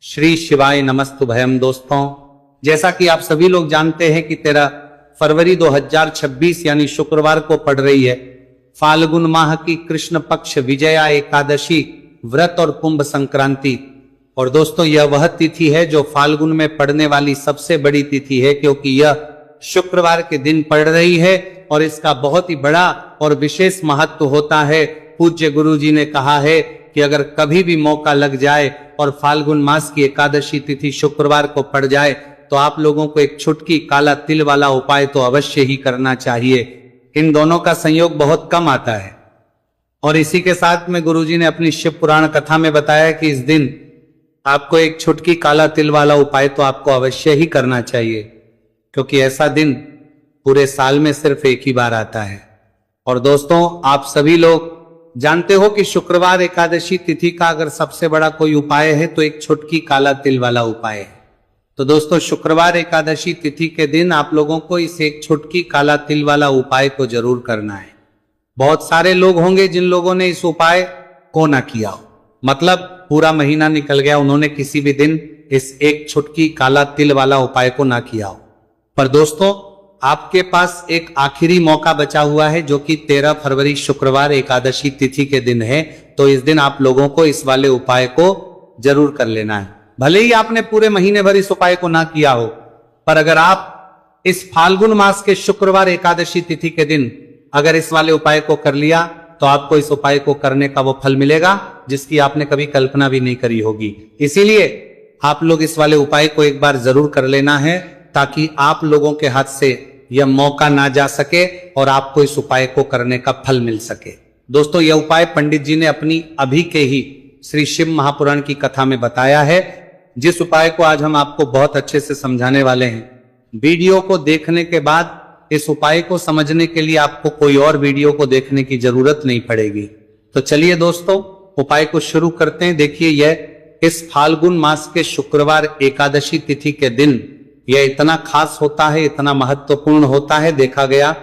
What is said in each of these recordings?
श्री शिवाय नमस्तुभयम। दोस्तों, जैसा कि आप सभी लोग जानते हैं कि 13 फरवरी 2026 यानी शुक्रवार को पड़ रही है फाल्गुन माह की कृष्ण पक्ष विजया एकादशी व्रत और कुंभ संक्रांति। और दोस्तों, यह वह तिथि है जो फाल्गुन में पड़ने वाली सबसे बड़ी तिथि है, क्योंकि यह शुक्रवार के दिन पड़ रही है और इसका बहुत ही बड़ा और विशेष महत्व होता है। पूज्य गुरु जी ने कहा है कि अगर कभी भी मौका लग जाए और फाल्गुन मास की एकादशी तिथि शुक्रवार को पड़ जाए तो आप लोगों को एक छुटकी काला तिल वाला उपाय तो अवश्य ही करना चाहिए। इन दोनों का संयोग बहुत कम आता है। और इसी के साथ में गुरुजी ने अपनी शिव पुराण कथा में बताया कि इस दिन आपको एक छुटकी काला तिल वाला उपाय तो आपको अवश्य ही करना चाहिए, क्योंकि ऐसा दिन पूरे साल में सिर्फ एक ही बार आता है। और दोस्तों, आप सभी लोग जानते हो कि शुक्रवार एकादशी तिथि का अगर सबसे बड़ा कोई उपाय है तो एक छुटकी काला तिल वाला उपाय है। तो दोस्तों, शुक्रवार एकादशी तिथि के दिन आप लोगों को इस एक छुटकी काला तिल वाला उपाय को जरूर करना है। बहुत सारे लोग होंगे जिन लोगों ने इस उपाय को ना किया हो, मतलब पूरा महीना निकल गया, उन्होंने किसी भी दिन इस एक छुटकी काला तिल वाला उपाय को ना किया हो। पर दोस्तों, आपके पास एक आखिरी मौका बचा हुआ है जो कि 13 फरवरी शुक्रवार एकादशी तिथि के दिन है। तो इस दिन आप लोगों को इस वाले उपाय को जरूर कर लेना है। भले ही आपने पूरे महीने भर इस उपाय को ना किया हो, पर अगर आप इस फाल्गुन मास के शुक्रवार एकादशी तिथि के दिन अगर इस वाले उपाय को कर लिया तो आपको इस उपाय को करने का वो फल मिलेगा जिसकी आपने कभी कल्पना भी नहीं करी होगी। इसीलिए आप लोग इस वाले उपाय को एक बार जरूर कर लेना है, ताकि आप लोगों के हाथ से यह मौका ना जा सके और आपको इस उपाय को करने का फल मिल सके। दोस्तों, यह उपाय पंडित जी ने अपनी अभी के ही श्री शिव महापुराण की कथा में बताया है, जिस उपाय को आज हम आपको बहुत अच्छे से समझाने वाले हैं। वीडियो को देखने के बाद इस उपाय को समझने के लिए आपको कोई और वीडियो को देखने की जरूरत नहीं पड़ेगी। तो चलिए दोस्तों, उपाय को शुरू करते हैं। देखिए, यह इस फाल्गुन मास के शुक्रवार एकादशी तिथि के दिन यह इतना खास होता है, इतना महत्वपूर्ण होता है। देखा गया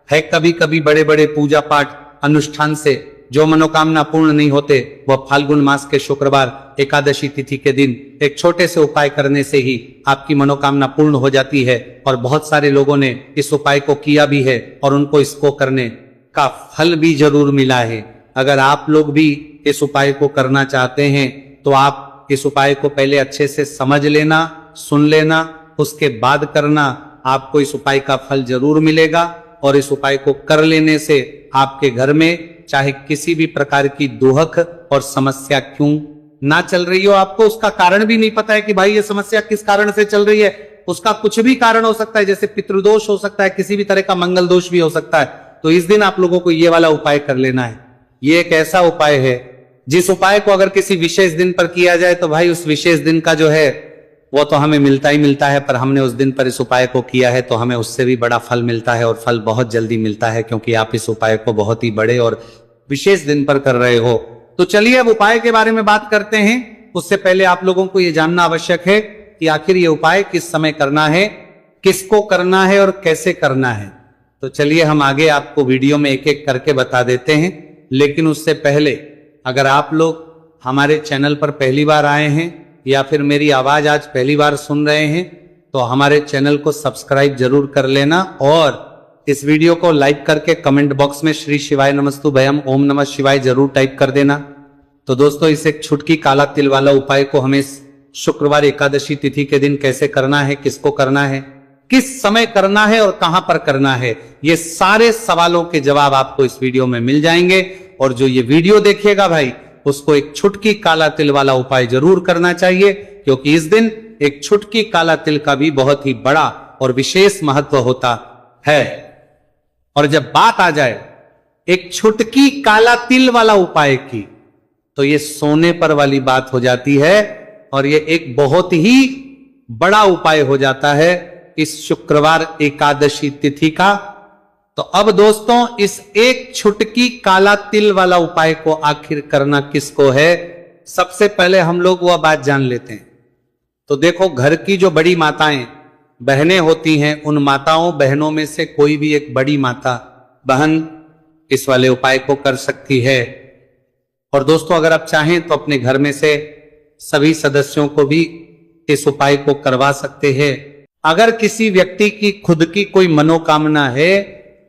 है कभी कभी बड़े बड़े पूजा पाठ अनुष्ठान से जो मनोकामना पूर्ण नहीं होते, वह फाल्गुन मास के शुक्रवार एकादशी तिथि के दिन एक छोटे से उपाय करने से ही आपकी मनोकामना पूर्ण हो जाती है। और बहुत सारे लोगों ने इस उपाय को किया भी है और उनको इसको करने का फल भी जरूर मिला है। अगर आप लोग भी इस उपाय को करना चाहते हैं तो आप इस उपाय को पहले अच्छे से समझ लेना, सुन लेना, उसके बाद करना। आपको इस उपाय का फल जरूर मिलेगा। और इस उपाय को कर लेने से आपके घर में चाहे किसी भी प्रकार की दुहक और समस्या क्यों ना चल रही हो, आपको उसका कारण भी नहीं पता है कि भाई ये समस्या किस कारण से चल रही है, उसका कुछ भी कारण हो सकता है, जैसे पितृदोष हो सकता है, किसी भी तरह का मंगल दोष भी हो सकता है। तो इस दिन आप लोगों को ये वाला उपाय कर लेना है। ये एक ऐसा उपाय है जिस उपाय को अगर किसी विशेष दिन पर किया जाए तो भाई उस विशेष दिन का जो है वो तो हमें मिलता ही मिलता है, पर हमने उस दिन पर इस उपाय को किया है तो हमें उससे भी बड़ा फल मिलता है, और फल बहुत जल्दी मिलता है, क्योंकि आप इस उपाय को बहुत ही बड़े और विशेष दिन पर कर रहे हो। तो चलिए अब उपाय के बारे में बात करते हैं। उससे पहले आप लोगों को यह जानना आवश्यक है कि आखिर ये उपाय किस समय करना है, किसको करना है और कैसे करना है। तो चलिए हम आगे आपको वीडियो में एक एक करके बता देते हैं। लेकिन उससे पहले अगर आप लोग हमारे चैनल पर पहली बार आए हैं या फिर मेरी आवाज आज पहली बार सुन रहे हैं तो हमारे चैनल को सब्सक्राइब जरूर कर लेना, और इस वीडियो को लाइक करके कमेंट बॉक्स में श्री शिवाय नमस्तुभयम ओम नमः शिवाय जरूर टाइप कर देना। तो दोस्तों, इस एक छुटकी काला तिल वाला उपाय को हमें शुक्रवार एकादशी तिथि के दिन कैसे करना है, किसको करना है, किस समय करना है और कहां पर करना है, ये सारे सवालों के जवाब आपको इस वीडियो में मिल जाएंगे। और जो ये वीडियो देखेगा भाई, उसको एक छुटकी काला तिल वाला उपाय जरूर करना चाहिए, क्योंकि इस दिन एक छुटकी काला तिल का भी बहुत ही बड़ा और विशेष महत्व होता है। और जब बात आ जाए एक छुटकी काला तिल वाला उपाय की, तो ये सोने पर वाली बात हो जाती है, और ये एक बहुत ही बड़ा उपाय हो जाता है इस शुक्रवार एकादशी तिथि का। तो अब दोस्तों, इस एक छुटकी काला तिल वाला उपाय को आखिर करना किसको है, सबसे पहले हम लोग वह बात जान लेते हैं। तो देखो, घर की जो बड़ी माताएं बहनें होती हैं, उन माताओं बहनों में से कोई भी एक बड़ी माता बहन इस वाले उपाय को कर सकती है। और दोस्तों, अगर आप चाहें तो अपने घर में से सभी सदस्यों को भी इस उपाय को करवा सकते हैं। अगर किसी व्यक्ति की खुद की कोई मनोकामना है,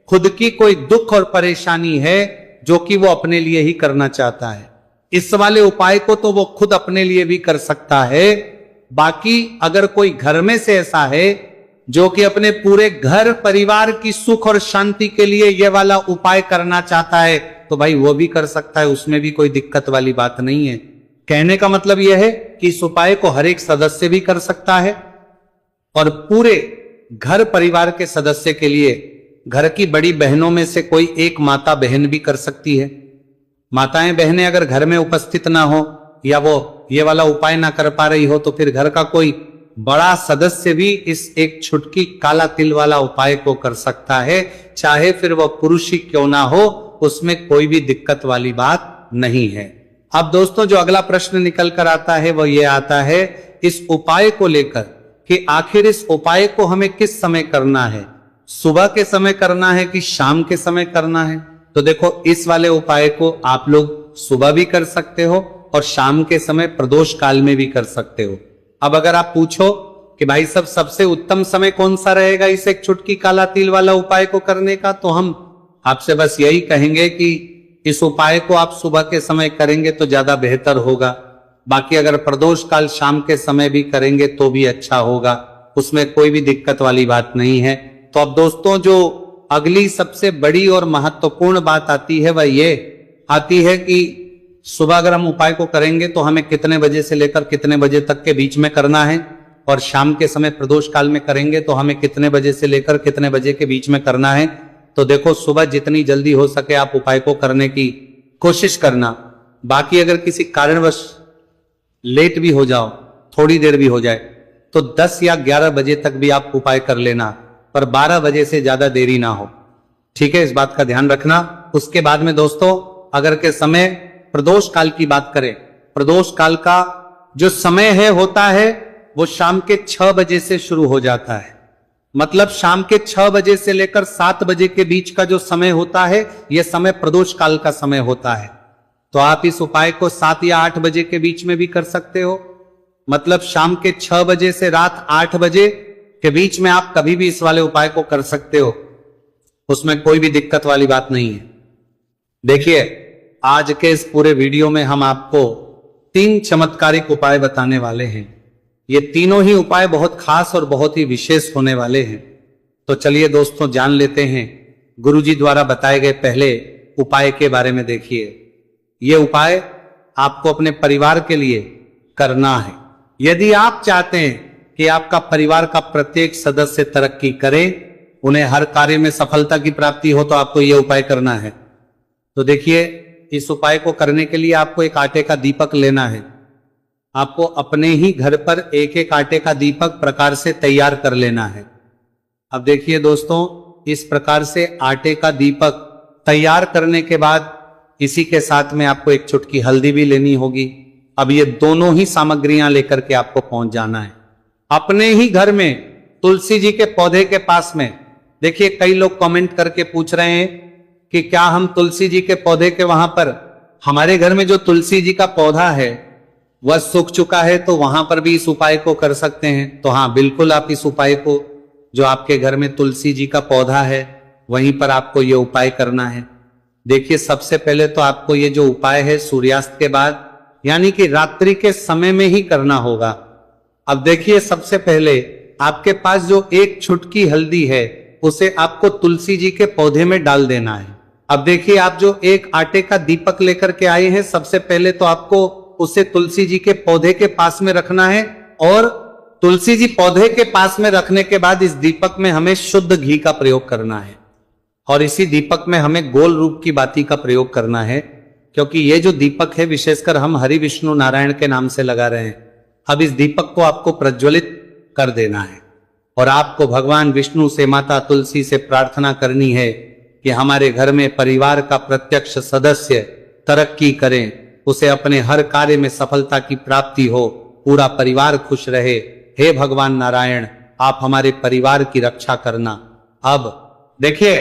खुद की कोई दुख और परेशानी है जो कि वो अपने लिए ही करना चाहता है, इस वाले उपाय को तो वो खुद अपने लिए भी कर सकता है। बाकी अगर कोई घर में से ऐसा है जो कि अपने पूरे घर परिवार की सुख और शांति के लिए यह वाला उपाय करना चाहता है, तो भाई वो भी कर सकता है, उसमें भी कोई दिक्कत वाली बात नहीं है। कहने का मतलब यह है कि इस उपाय को हर एक सदस्य भी कर सकता है और पूरे घर परिवार के सदस्य के लिए घर की बड़ी बहनों में से कोई एक माता बहन भी कर सकती है। माताएं बहनें अगर घर में उपस्थित ना हो या वो ये वाला उपाय ना कर पा रही हो, तो फिर घर का कोई बड़ा सदस्य भी इस एक छुटकी काला तिल वाला उपाय को कर सकता है, चाहे फिर वह पुरुष ही क्यों ना हो, उसमें कोई भी दिक्कत वाली बात नहीं है। अब दोस्तों जो अगला प्रश्न निकल कर आता है वह ये आता है इस उपाय को लेकर कि आखिर इस उपाय को हमें किस समय करना है, सुबह के समय करना है कि शाम के समय करना है। तो देखो इस वाले उपाय को आप लोग सुबह भी कर सकते हो और शाम के समय प्रदोष काल में भी कर सकते हो। अब अगर आप पूछो कि भाई सब सबसे उत्तम समय कौन सा रहेगा इस एक छुटकी काला तिल वाला उपाय को करने का, तो हम आपसे बस यही कहेंगे कि इस उपाय को आप सुबह के समय करेंगे तो ज्यादा बेहतर होगा। बाकी अगर प्रदोष काल शाम के समय भी करेंगे तो भी अच्छा होगा, उसमें कोई भी दिक्कत वाली बात नहीं है। तो अब दोस्तों जो अगली सबसे बड़ी और महत्वपूर्ण बात आती है वह ये आती है कि सुबह अगर हम उपाय को करेंगे तो हमें कितने बजे से लेकर कितने बजे तक के बीच में करना है, और शाम के समय प्रदोष काल में करेंगे तो हमें कितने बजे से लेकर कितने बजे के बीच में करना है। तो देखो सुबह जितनी जल्दी हो सके आप उपाय को करने की कोशिश करना। बाकी अगर किसी कारणवश लेट भी हो जाओ, थोड़ी देर भी हो जाए, तो 10 या 11 बजे तक भी आप उपाय कर लेना, पर 12 बजे से ज्यादा देरी ना हो, ठीक है, इस बात का ध्यान रखना। उसके बाद में दोस्तों अगर के समय प्रदोष काल की बात करें, प्रदोष काल का जो समय है होता है वो शाम के 6 बजे से शुरू हो जाता है। मतलब शाम के 6 बजे से लेकर 7 बजे के बीच का जो समय होता है यह समय प्रदोष काल का समय होता है। तो आप इस उपाय को 7 या 8 बजे के बीच में भी कर सकते हो। मतलब शाम के 6 बजे से रात 8 बजे के बीच में आप कभी भी इस वाले उपाय को कर सकते हो, उसमें कोई भी दिक्कत वाली बात नहीं है। देखिए आज के इस पूरे वीडियो में हम आपको 3 चमत्कारिक उपाय बताने वाले हैं। ये तीनों ही उपाय बहुत खास और बहुत ही विशेष होने वाले हैं। तो चलिए दोस्तों जान लेते हैं गुरुजी द्वारा बताए गए पहले उपाय के बारे में। देखिए ये उपाय आपको अपने परिवार के लिए करना है। यदि आप चाहते हैं कि आपका परिवार का प्रत्येक सदस्य तरक्की करे, उन्हें हर कार्य में सफलता की प्राप्ति हो, तो आपको यह उपाय करना है। तो देखिए इस उपाय को करने के लिए आपको एक आटे का दीपक लेना है। आपको अपने ही घर पर एक एक आटे का दीपक प्रकार से तैयार कर लेना है। अब देखिए दोस्तों इस प्रकार से आटे का दीपक तैयार करने के बाद इसी के साथ में आपको एक चुटकी हल्दी भी लेनी होगी। अब ये दोनों ही सामग्रियां लेकर के आपको पहुंच जाना है अपने ही घर में तुलसी जी के पौधे के पास में। देखिए कई लोग कमेंट करके पूछ रहे हैं कि क्या हम तुलसी जी के पौधे के वहां पर, हमारे घर में जो तुलसी जी का पौधा है वह सूख चुका है, तो वहां पर भी इस उपाय को कर सकते हैं। तो हाँ बिल्कुल आप इस उपाय को, जो आपके घर में तुलसी जी का पौधा है वहीं पर आपको यह उपाय करना है। देखिए सबसे पहले तो आपको ये जो उपाय है सूर्यास्त के बाद यानी कि रात्रि के समय में ही करना होगा। अब देखिए सबसे पहले आपके पास जो एक छुटकी हल्दी है उसे आपको तुलसी जी के पौधे में डाल देना है। अब देखिए आप जो एक आटे का दीपक लेकर के आए हैं, सबसे पहले तो आपको उसे तुलसी जी के पौधे के पास में रखना है, और तुलसी जी पौधे के पास में रखने के बाद इस दीपक में हमें शुद्ध घी का प्रयोग करना है, और इसी दीपक में हमें गोल रूप की बाती का प्रयोग करना है, क्योंकि ये जो दीपक है विशेषकर हम हरि विष्णु नारायण के नाम से लगा रहे हैं। अब इस दीपक को आपको प्रज्वलित कर देना है, और आपको भगवान विष्णु से, माता तुलसी से प्रार्थना करनी है कि हमारे घर में परिवार का प्रत्यक्ष सदस्य तरक्की करें, उसे अपने हर कार्य में सफलता की प्राप्ति हो, पूरा परिवार खुश रहे। हे भगवान नारायण आप हमारे परिवार की रक्षा करना। अब देखिए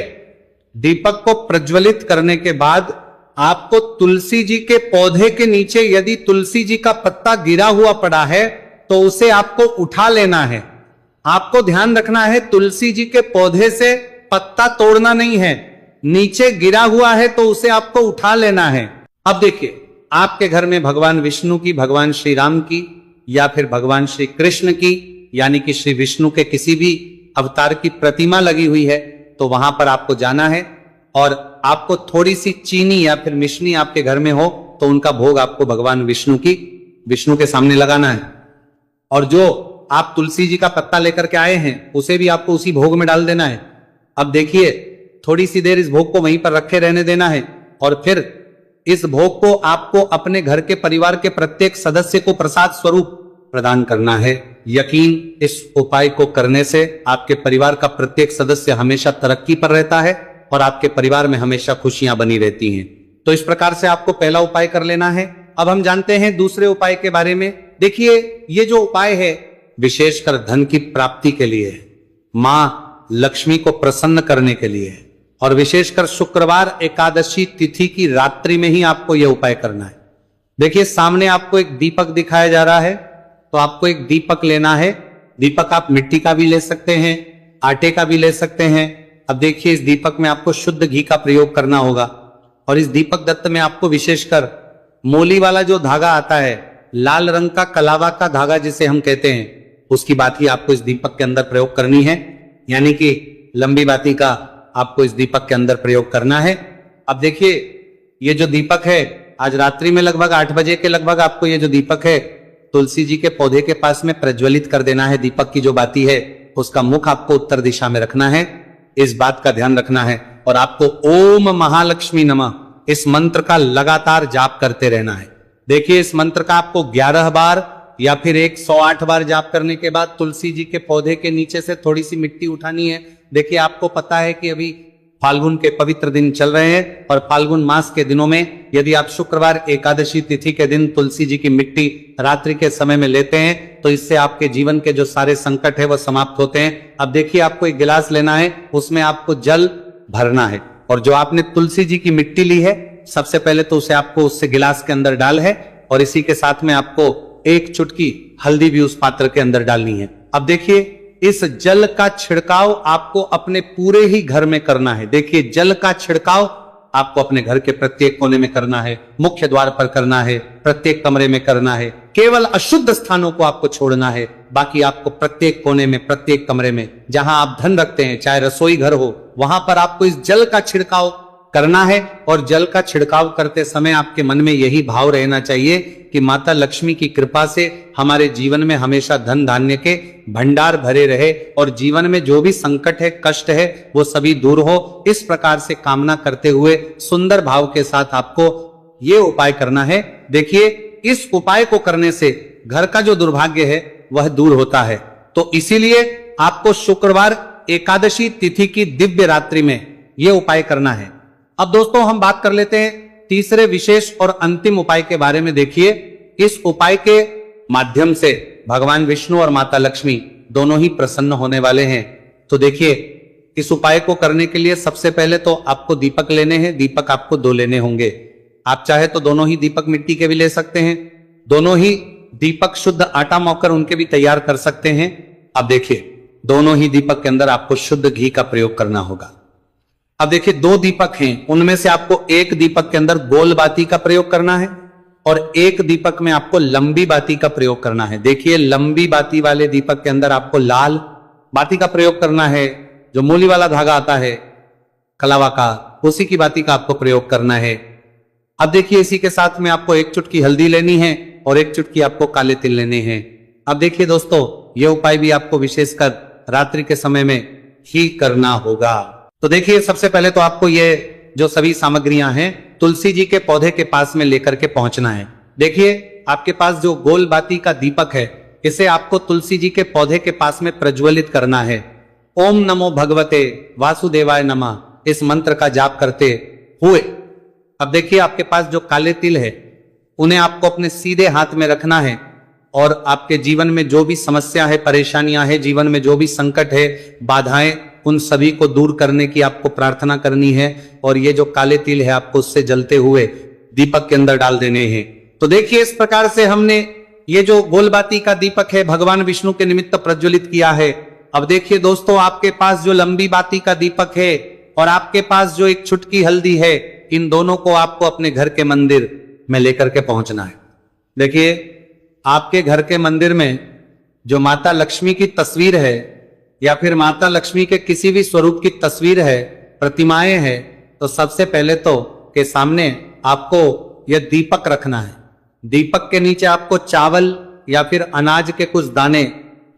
दीपक को प्रज्वलित करने के बाद आपको तुलसी जी के पौधे के नीचे यदि तुलसी जी का पत्ता गिरा हुआ पड़ा है तो उसे आपको उठा लेना है। आपको ध्यान रखना है, तुलसी जी के पौधे से पत्ता तोड़ना नहीं है, नीचे गिरा हुआ है तो उसे आपको उठा लेना है। अब देखिए, आपके घर में भगवान विष्णु की, भगवान श्री राम की या फिर भगवान श्री कृष्ण की यानी कि श्री विष्णु के किसी भी अवतार की प्रतिमा लगी हुई है तो वहां पर आपको जाना है और आपको थोड़ी सी चीनी या फिर मिश्री आपके घर में हो तो उनका भोग आपको भगवान विष्णु के सामने लगाना है। और जो आप तुलसी जी का पत्ता लेकर के आए हैं उसे भी आपको उसी भोग में डाल देना है। अब देखिए, थोड़ी सी देर इस भोग को वहीं पर रखे रहने देना है और फिर इस भोग को आपको अपने घर के परिवार के प्रत्येक सदस्य को प्रसाद स्वरूप प्रदान करना है। यकीन, इस उपाय को करने से आपके परिवार का प्रत्येक सदस्य हमेशा तरक्की पर रहता है और आपके परिवार में हमेशा खुशियां बनी रहती हैं। तो इस प्रकार से आपको पहला उपाय कर लेना है। अब हम जानते हैं दूसरे उपाय के बारे में। देखिए, ये जो उपाय है विशेषकर धन की प्राप्ति के लिए, मां लक्ष्मी को प्रसन्न करने के लिए और विशेषकर शुक्रवार एकादशी तिथि की रात्रि में ही आपको यह उपाय करना है। देखिए, सामने आपको एक दीपक दिखाया जा रहा है तो आपको एक दीपक लेना है। दीपक आप मिट्टी का भी ले सकते हैं, आटे का भी ले सकते हैं। अब देखिए, इस दीपक में आपको शुद्ध घी का प्रयोग करना होगा और इस दीपक दत्त में आपको विशेषकर मोली वाला जो धागा आता है, लाल रंग का कलावा का धागा जिसे हम कहते हैं, उसकी बाती आपको इस दीपक के अंदर प्रयोग करनी है, यानी कि लंबी बाती का आपको इस दीपक के अंदर प्रयोग करना है। अब देखिए, ये जो दीपक है आज रात्रि में लगभग 8 बजे के लगभग आपको ये जो दीपक है तुलसी जी के पौधे के पास में प्रज्वलित कर देना है। दीपक की जो बाती है उसका मुख आपको उत्तर दिशा में रखना है, इस बात का ध्यान रखना है। और आपको ओम महालक्ष्मी नमः इस मंत्र का लगातार जाप करते रहना है। देखिए, इस मंत्र का आपको 11 बार या फिर 108 बार जाप करने के बाद तुलसी जी के पौधे के नीचे से थोड़ी सी मिट्टी उठानी है। देखिए, आपको पता है कि अभी फाल्गुन के पवित्र दिन चल रहे हैं और फाल्गुन मास के दिनों में यदि आप शुक्रवार एकादशी तिथि के दिन तुलसी जी की मिट्टी रात्रि के समय में लेते हैं तो इससे आपके जीवन के जो सारे संकट है वह समाप्त होते हैं। अब देखिए, आपको एक गिलास लेना है, उसमें आपको जल भरना है और जो आपने तुलसी जी की मिट्टी ली है सबसे पहले तो उसे आपको उससे गिलास के अंदर डाल है और इसी के साथ में आपको एक चुटकी हल्दी भी उस पात्र के अंदर डालनी है। अब देखिए, इस जल का छिड़काव आपको अपने पूरे ही घर में करना है। देखिए, जल का छिड़काव आपको अपने घर के प्रत्येक कोने में करना है, मुख्य द्वार पर करना है, प्रत्येक कमरे में करना है। केवल अशुद्ध स्थानों को आपको छोड़ना है, बाकी आपको प्रत्येक कोने में, प्रत्येक कमरे में जहां आप धन रखते हैं, चाहे रसोई घर हो, वहां पर आपको इस जल का छिड़काव करना है। और जल का छिड़काव करते समय आपके मन में यही भाव रहना चाहिए कि माता लक्ष्मी की कृपा से हमारे जीवन में हमेशा धन धान्य के भंडार भरे रहे और जीवन में जो भी संकट है, कष्ट है, वो सभी दूर हो। इस प्रकार से कामना करते हुए सुंदर भाव के साथ आपको ये उपाय करना है। देखिए, इस उपाय को करने से घर का जो दुर्भाग्य है वह दूर होता है। तो इसीलिए आपको शुक्रवार एकादशी तिथि की दिव्य रात्रि में यह उपाय करना है। अब दोस्तों, हम बात कर लेते हैं तीसरे विशेष और अंतिम उपाय के बारे में। देखिए, इस उपाय के माध्यम से भगवान विष्णु और माता लक्ष्मी दोनों ही प्रसन्न होने वाले हैं। तो देखिए, इस उपाय को करने के लिए सबसे पहले तो आपको दीपक लेने हैं। दीपक आपको 2 लेने होंगे। आप चाहे तो दोनों ही दीपक मिट्टी के भी ले सकते हैं, दोनों ही दीपक शुद्ध आटा मौकर उनके भी तैयार कर सकते हैं। अब देखिए, दोनों ही दीपक के अंदर आपको शुद्ध घी का प्रयोग करना होगा। अब देखिए, 2 दीपक हैं, उनमें से आपको एक दीपक के अंदर गोल बाती का प्रयोग करना है और एक दीपक में आपको लंबी बाती का प्रयोग करना है। देखिए, लंबी बाती वाले दीपक के अंदर आपको लाल बाती का प्रयोग करना है। जो मूली वाला धागा आता है कलावा का, उसी की बाती का आपको प्रयोग करना है। अब देखिए, इसी के साथ में आपको एक चुटकी हल्दी लेनी है और एक चुटकी आपको काले तिल लेने हैं। अब देखिए दोस्तों, यह उपाय भी आपको विशेषकर रात्रि के समय में ही करना होगा। तो देखिए, सबसे पहले तो आपको ये जो सभी सामग्रियां हैं तुलसी जी के पौधे के पास में लेकर के पहुंचना है। देखिए, आपके पास जो गोल बाती का दीपक है इसे आपको तुलसी जी के पौधे के पास में प्रज्वलित करना है। ओम नमो भगवते वासुदेवाय नमः इस मंत्र का जाप करते हुए अब देखिए, आपके पास जो काले तिल है उन्हें आपको अपने सीधे हाथ में रखना है और आपके जीवन में जो भी समस्या है, परेशानियां है, जीवन में जो भी संकट है, बाधाएं उन सभी को दूर करने की आपको प्रार्थना करनी है, और ये जो काले तिल है आपको उससे जलते हुए दीपक के अंदर डाल देने हैं। तो देखिए इस प्रकार से हमने ये जो गोलबाती का दीपक है भगवान विष्णु के निमित्त प्रज्वलित किया है। अब देखिए दोस्तों, आपके पास जो लंबी बाती का दीपक है और आपके पास जो एक छुटकी हल्दी है, इन दोनों को आपको अपने घर के मंदिर में लेकर के पहुंचना है। देखिए आपके घर के मंदिर में जो माता लक्ष्मी की तस्वीर है या फिर माता लक्ष्मी के किसी भी स्वरूप की तस्वीर है, प्रतिमाएं हैं, तो सबसे पहले तो के सामने आपको यह दीपक रखना है। दीपक के नीचे आपको चावल या फिर अनाज के कुछ दाने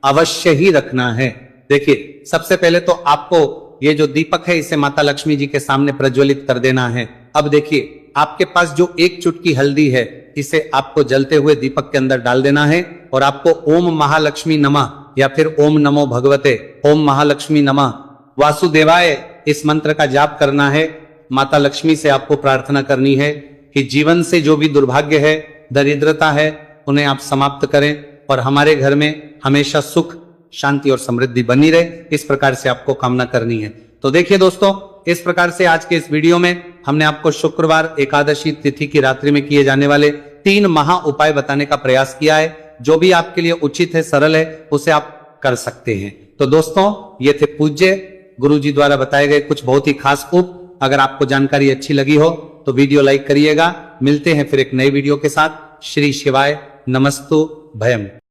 अवश्य ही रखना है। देखिए सबसे पहले तो आपको ये जो दीपक है इसे माता लक्ष्मी जी के सामने प्रज्वलित कर देना है। अब देखिए आपके पास जो एक चुटकी हल्दी है इसे आपको जलते हुए दीपक के अंदर डाल देना है, और आपको ओम महालक्ष्मी नमः या फिर ओम नमो भगवते ओम महालक्ष्मी नमः वासुदेवाय इस मंत्र का जाप करना है। माता लक्ष्मी से आपको प्रार्थना करनी है कि जीवन से जो भी दुर्भाग्य है, दरिद्रता है, उन्हें आप समाप्त करें और हमारे घर में हमेशा सुख, शांति और समृद्धि बनी रहे। इस प्रकार से आपको कामना करनी है। तो देखिए दोस्तों, इस प्रकार से आज के इस वीडियो में हमने आपको शुक्रवार एकादशी तिथि की रात्रि में किए जाने वाले 3 महा उपाय बताने का प्रयास किया है। जो भी आपके लिए उचित है, सरल है, उसे आप कर सकते हैं। तो दोस्तों, ये थे पूज्य गुरु जी द्वारा बताए गए कुछ बहुत ही खास उप। अगर आपको जानकारी अच्छी लगी हो तो वीडियो लाइक करिएगा। मिलते हैं फिर एक नए वीडियो के साथ। श्री शिवाय नमस्तु भयम।